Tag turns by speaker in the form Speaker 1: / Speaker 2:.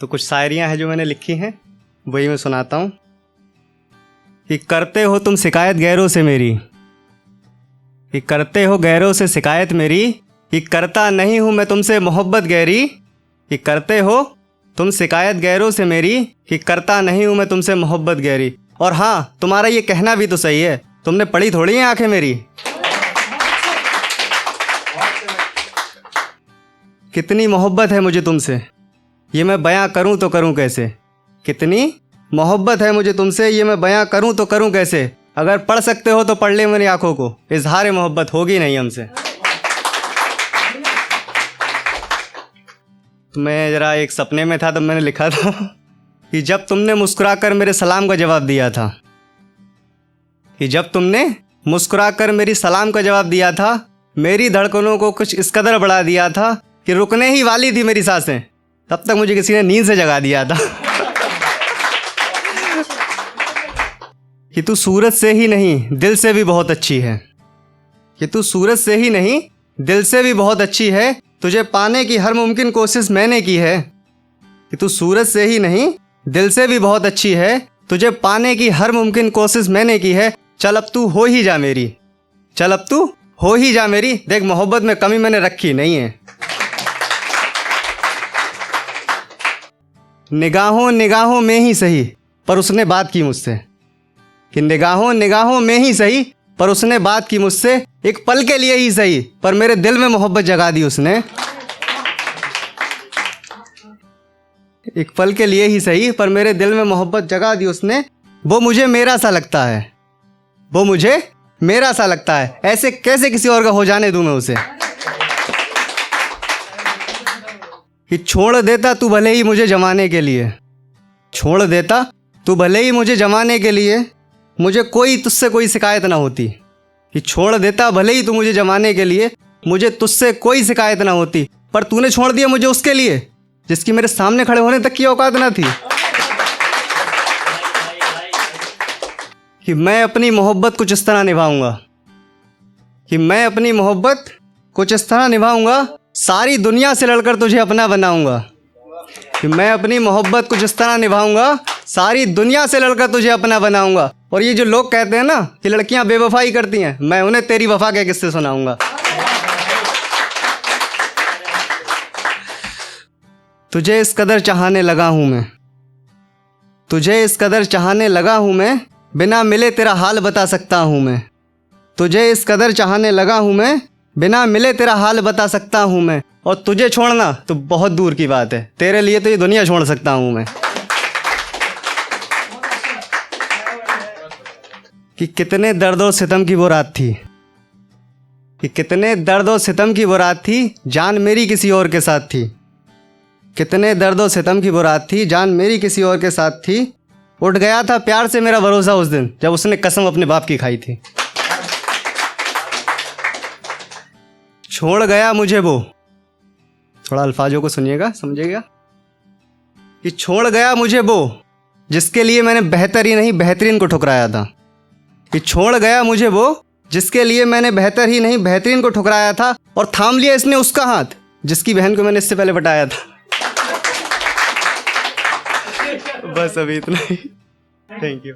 Speaker 1: तो कुछ शायरियाँ हैं जो मैंने लिखी हैं, वही मैं सुनाता हूँ। कि करते हो तुम शिकायत गैरों से मेरी, कि करते हो गैरों से शिकायत मेरी, कि करता नहीं हूँ मैं तुमसे मोहब्बत गहरी। कि करते हो तुम शिकायत गैरों से मेरी, कि करता नहीं हूँ मैं तुमसे मोहब्बत गहरी। और हाँ, तुम्हारा ये कहना भी तो सही है, तुमने पढ़ी थोड़ी है आंखें मेरी। कितनी मोहब्बत है मुझे तुमसे, ये मैं बयां करूं तो करूं कैसे। कितनी मोहब्बत है मुझे तुमसे, ये मैं बयां करूं तो करूं कैसे। अगर पढ़ सकते हो तो पढ़ ले मेरी आंखों को, इजहार मोहब्बत होगी नहीं हमसे। तो मैं ज़रा एक सपने में था, तब मैंने लिखा था कि जब तुमने मुस्कुराकर मेरे सलाम का जवाब दिया था, कि जब तुमने मुस्कुराकर मेरी सलाम का जवाब दिया था, मेरी धड़कनों को कुछ इस कदर बढ़ा दिया था कि रुकने ही वाली थी मेरी सांसें, तब तक मुझे किसी ने नींद से जगा दिया था। कि तू सूरत से ही नहीं दिल से भी बहुत अच्छी है, कि तू सूरत से ही नहीं दिल से भी बहुत अच्छी है, तुझे पाने की हर मुमकिन कोशिश मैंने की है। कि तू सूरत से ही नहीं दिल से भी बहुत अच्छी है, तुझे पाने की हर मुमकिन कोशिश मैंने की है। चल अब तू हो ही जा मेरी, चल अब तू हो ही जा मेरी। देख मोहब्बत में कमी मैंने रखी नहीं है। निगाहों निगाहों में ही सही पर उसने बात की मुझसे, कि निगाहों निगाहों में ही सही पर उसने बात की मुझसे। एक पल के लिए ही सही पर मेरे दिल में मोहब्बत जगा दी उसने। एक पल के लिए ही सही पर मेरे दिल में मोहब्बत जगा दी उसने। वो मुझे मेरा सा लगता है, वो मुझे मेरा सा लगता है, ऐसे कैसे किसी और का हो जाने दूं मैं उसे। कि छोड़ देता तू भले ही मुझे जमाने के लिए, छोड़ देता तू भले ही मुझे जमाने के लिए, मुझे कोई तुझसे कोई शिकायत ना होती। कि छोड़ देता भले ही तू मुझे जमाने के लिए, मुझे तुझसे कोई शिकायत ना होती। पर तूने छोड़ दिया मुझे उसके लिए जिसकी मेरे सामने खड़े होने तक की औकात ना थी। कि मैं अपनी मोहब्बत कुछ इस तरह निभाऊंगा, कि मैं अपनी मोहब्बत कुछ इस तरह निभाऊंगा, सारी दुनिया से लड़कर तुझे अपना बनाऊंगा। कि मैं अपनी मोहब्बत कुछ इस तरह निभाऊंगा, सारी दुनिया से लड़कर तुझे अपना बनाऊंगा। और ये जो लोग कहते हैं ना कि लड़कियां बेवफाई करती हैं, मैं उन्हें तेरी वफा के किस्से सुनाऊंगा। तुझे इस कदर चाहने लगा हूं मैं, तुझे इस कदर चाहने लगा हूं मैं, बिना मिले तेरा हाल बता सकता हूं मैं। तुझे इस कदर चाहने लगा हूं मैं, बिना मिले तेरा हाल बता सकता हूं मैं। और तुझे छोड़ना तो बहुत दूर की बात है, तेरे लिए तो ये दुनिया छोड़ सकता हूं मैं। कि कितने दर्द और सितम की वो रात थी, कि कितने दर्द और सितम की वो रात थी, जान मेरी किसी और के साथ थी। कितने दर्द और सितम की वो रात थी, जान मेरी किसी और के साथ थी। उठ गया था प्यार से मेरा भरोसा उस दिन जब उसने कसम अपने बाप की खाई थी। छोड़ गया मुझे वो, थोड़ा अल्फाजों को सुनिएगा समझिएगा। कि छोड़ गया मुझे वो जिसके लिए मैंने बेहतर ही नहीं बेहतरीन को ठुकराया था। कि छोड़ गया मुझे वो जिसके लिए मैंने बेहतर ही नहीं बेहतरीन को ठुकराया था। और थाम लिया इसने उसका हाथ जिसकी बहन को मैंने इससे पहले बटाया था। बस अभी इतना ही। Thank you.